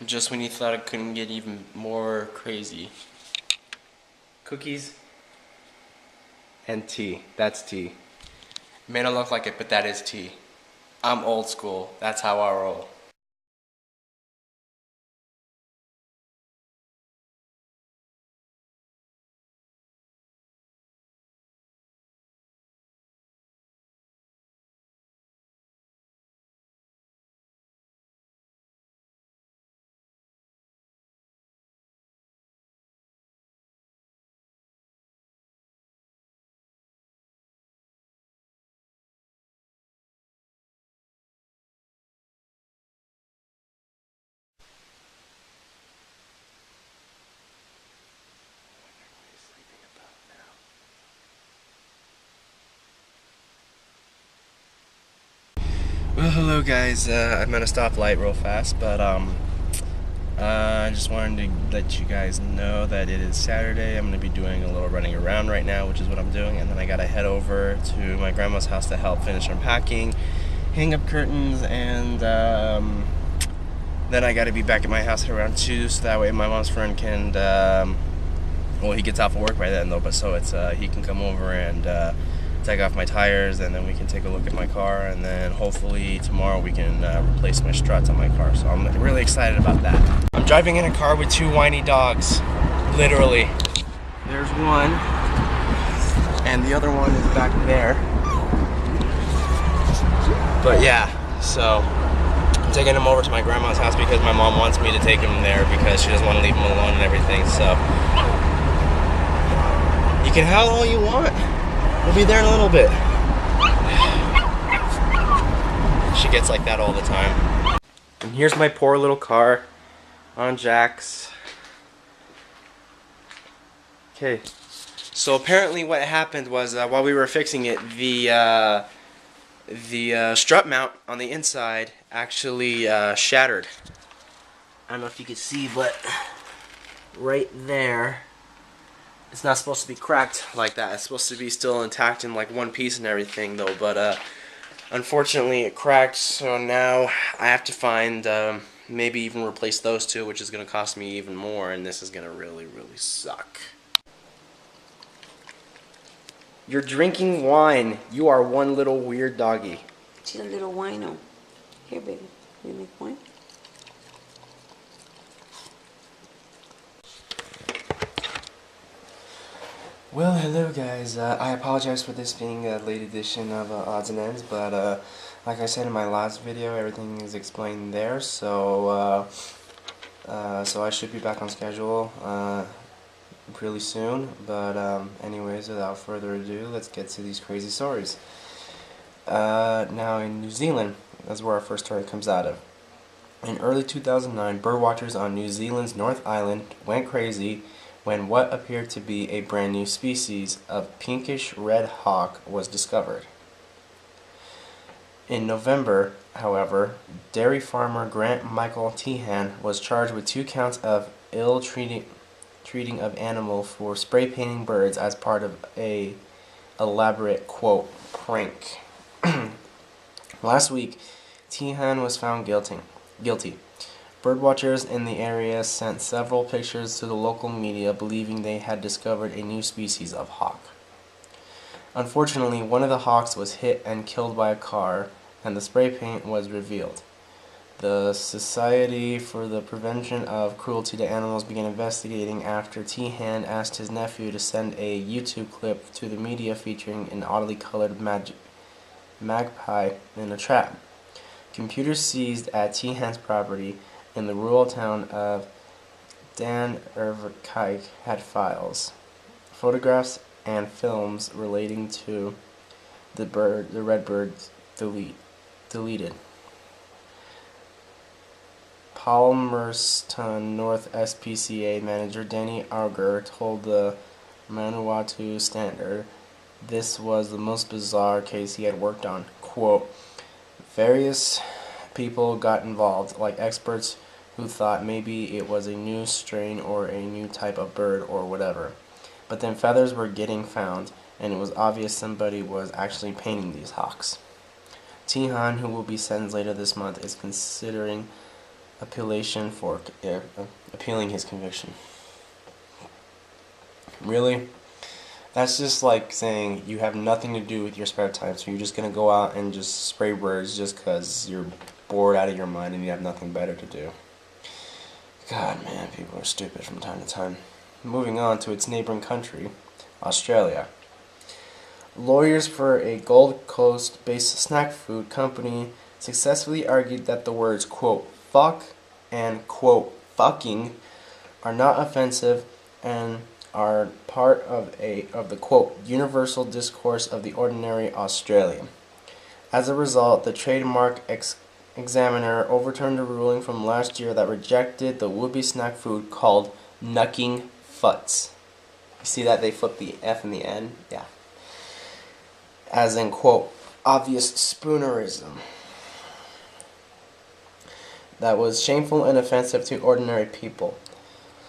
Just when you thought it couldn't get even more crazy. Cookies and tea. That's tea. May not look like it, but that is tea. I'm old school. That's how I roll. Well, hello guys. I'm at a stoplight real fast, but I just wanted to let you guys know that it is Saturday. I'm going to be doing a little running around right now, which is what I'm doing, and then I got to head over to my grandma's house to help finish unpacking, hang up curtains, and then I got to be back at my house at around 2, so that way my mom's friend can, well, he gets off of work by then though, but so it's he can come over and take off my tires, and then we can take a look at my car, and then hopefully tomorrow we can replace my struts on my car. So I'm really excited about that. I'm driving in a car with 2 whiny dogs, literally. There's one, and the other one is back there. But yeah, so I'm taking him over to my grandma's house because my mom wants me to take him there because she doesn't want to leave him alone and everything. So you can howl all you want. We'll be there in a little bit. She gets like that all the time. And here's my poor little car on jacks. Okay. So apparently what happened was while we were fixing it, the strut mount on the inside actually shattered. I don't know if you can see, but right there, it's not supposed to be cracked like that. It's supposed to be still intact in like one piece and everything though, but unfortunately it cracked, so now I have to find maybe even replace those two, which is going to cost me even more, and this is going to really suck. You're drinking wine. You are one little weird doggy. She's a little wino. Here, baby. You make wine? Well, hello guys. I apologize for this being a late edition of Odds and Ends, but like I said in my last video, everything is explained there, so so I should be back on schedule really soon. But anyways, without further ado, let's get to these crazy stories. Now in New Zealand, that's where our first story comes out of. In early 2009, birdwatchers on New Zealand's North Island went crazy when what appeared to be a brand new species of pinkish red hawk was discovered. In November, however, dairy farmer Grant Michael Tehan was charged with 2 counts of treating of animal for spray painting birds as part of a elaborate, quote, prank. Last week, Tehan was found guilty. Birdwatchers in the area sent several pictures to the local media believing they had discovered a new species of hawk. Unfortunately, one of the hawks was hit and killed by a car, and the spray paint was revealed. The Society for the Prevention of Cruelty to Animals began investigating after Tehan asked his nephew to send a YouTube clip to the media featuring an oddly colored magpie in a trap. Computers seized at Tehan's property in the rural town of Dannevirke had files, photographs, and films relating to the red bird deleted. Palmerston North SPCA manager Danny Auger told the Manawatu Standard this was the most bizarre case he had worked on. Quote, various people got involved, like experts who thought maybe it was a new strain or a new type of bird or whatever. But then feathers were getting found, and it was obvious somebody was actually painting these hawks. Tehan, who will be sentenced later this month, is considering appealation for appealing his conviction. Really? That's just like saying you have nothing to do with your spare time, so you're just gonna go out and just spray birds just because you're bored out of your mind and you have nothing better to do. God, man, people are stupid from time to time. Moving on to its neighboring country, Australia. Lawyers for a Gold Coast-based snack food company successfully argued that the words, quote, fuck and, quote, fucking are not offensive and are part of the, quote, universal discourse of the ordinary Australian. As a result, the trademark examiner overturned a ruling from last year that rejected the would-be snack food called Knucking Futs. You see that they flip the F in the N? Yeah. As in, quote, obvious spoonerism that was shameful and offensive to ordinary people.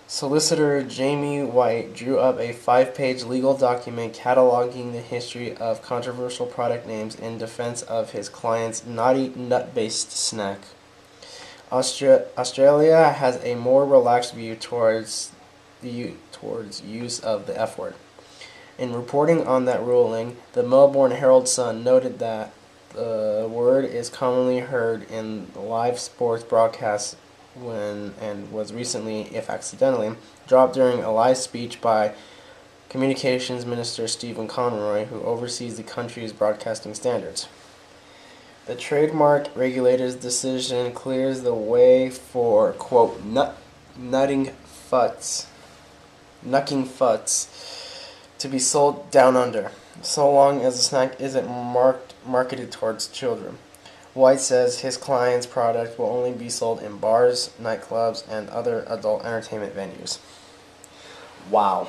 Solicitor Jamie White drew up a 5-page legal document cataloging the history of controversial product names in defense of his client's naughty nut-based snack. Australia has a more relaxed view towards use of the F word. In reporting on that ruling, the Melbourne Herald Sun noted that the word is commonly heard in live sports broadcasts and was recently, if accidentally, dropped during a live speech by Communications Minister Stephen Conroy, who oversees the country's broadcasting standards. The trademark regulator's decision clears the way for, quote, knucking futs to be sold down under, so long as the snack isn't marketed towards children. White says his client's product will only be sold in bars, nightclubs, and other adult entertainment venues. Wow.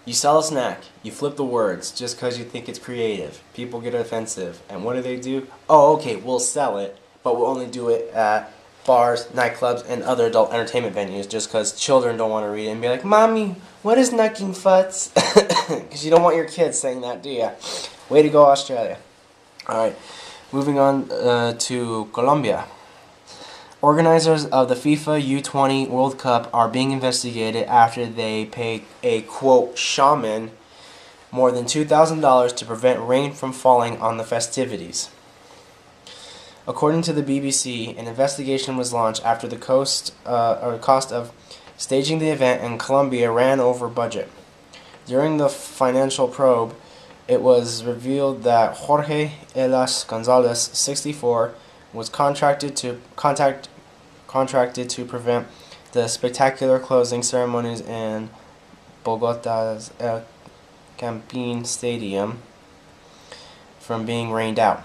You sell a snack, you flip the words just because you think it's creative. People get offensive. And what do? Oh, okay, we'll sell it, but we'll only do it at bars, nightclubs, and other adult entertainment venues just because children don't want to read it and be like, Mommy, what is knucking futs? Because you don't want your kids saying that, do you? Way to go, Australia. Alright. Moving on to Colombia. Organizers of the FIFA U20 World Cup are being investigated after they pay a, quote, shaman more than $2,000 to prevent rain from falling on the festivities. According to the BBC, an investigation was launched after the cost of staging the event in Colombia ran over budget. During the financial probe, it was revealed that Jorge Elas Gonzalez, 64, was contracted to prevent the spectacular closing ceremonies in Bogota's El Campín Stadium from being rained out.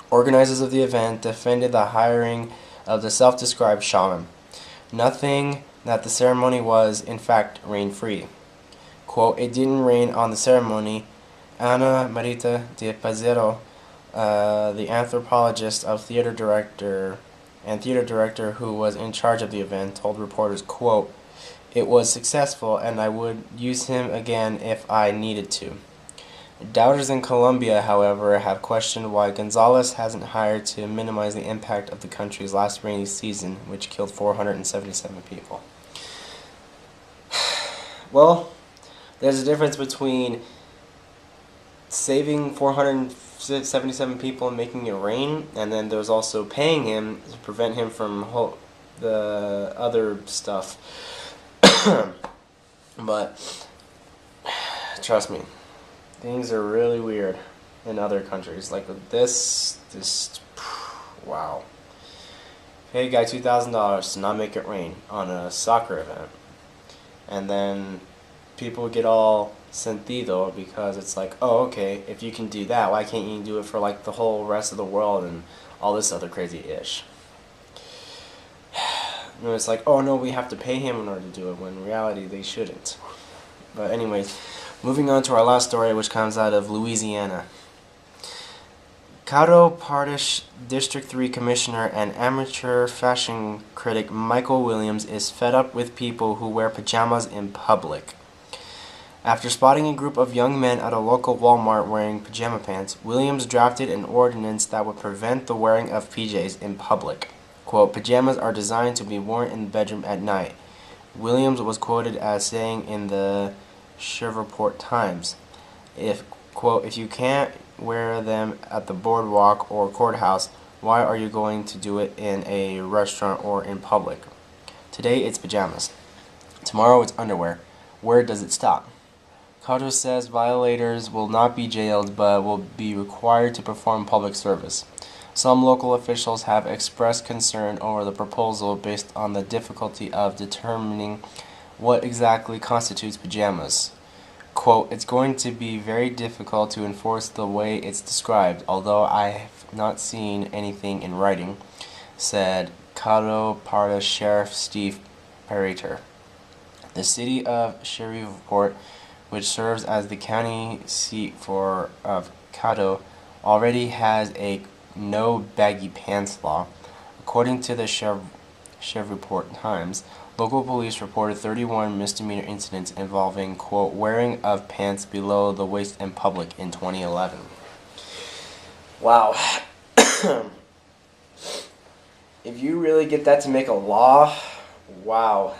Organizers of the event defended the hiring of the self-described shaman, noting that the ceremony was, in fact, rain-free. Quote, it didn't rain on the ceremony. Ana Marita de Pazero, the anthropologist of theater director who was in charge of the event, told reporters, quote, it was successful and I would use him again if I needed to. Doubters in Colombia, however, have questioned why Gonzalez hasn't hired to minimize the impact of the country's last rainy season, which killed 477 people. Well, there's a difference between saving 477 people and making it rain, and then there's also paying him to prevent him from the other stuff. But trust me, things are really weird in other countries. Like this, wow. Pay a guy $2,000 to not make it rain on a soccer event, and then people get all sentido because it's like, oh, okay, if you can do that, why can't you do it for like the whole rest of the world and all this other crazy ish? You know, it's like, oh no, we have to pay him in order to do it, when in reality they shouldn't. But anyways, moving on to our last story, which comes out of Louisiana. Caddo Parish District 3 Commissioner and amateur fashion critic Michael Williams is fed up with people who wear pajamas in public. After spotting a group of young men at a local Walmart wearing pajama pants, Williams drafted an ordinance that would prevent the wearing of PJs in public. Quote, pajamas are designed to be worn in the bedroom at night. Williams was quoted as saying in the Shreveport Times, quote, if you can't wear them at the boardwalk or courthouse, why are you going to do it in a restaurant or in public? Today it's pajamas. Tomorrow it's underwear. Where does it stop? Cotto says violators will not be jailed but will be required to perform public service. Some local officials have expressed concern over the proposal based on the difficulty of determining what exactly constitutes pajamas. Quote, it's going to be very difficult to enforce the way it's described, although I have not seen anything in writing, said Caddo Pardus Sheriff Steve Parater. The city of Shreveport, which serves as the county seat of Caddo, already has a no baggy pants law. According to the Shreveport Times, local police reported 31 misdemeanor incidents involving, quote, wearing of pants below the waist in public in 2011. Wow. If you really get that to make a law, wow.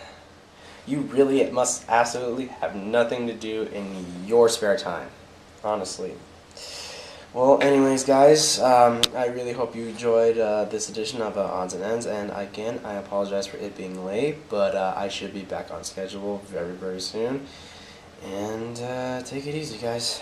You really must absolutely have nothing to do in your spare time, honestly. Well, anyways, guys, I really hope you enjoyed this edition of Odds and Ends, and again, I apologize for it being late, but I should be back on schedule very, very soon. And take it easy, guys.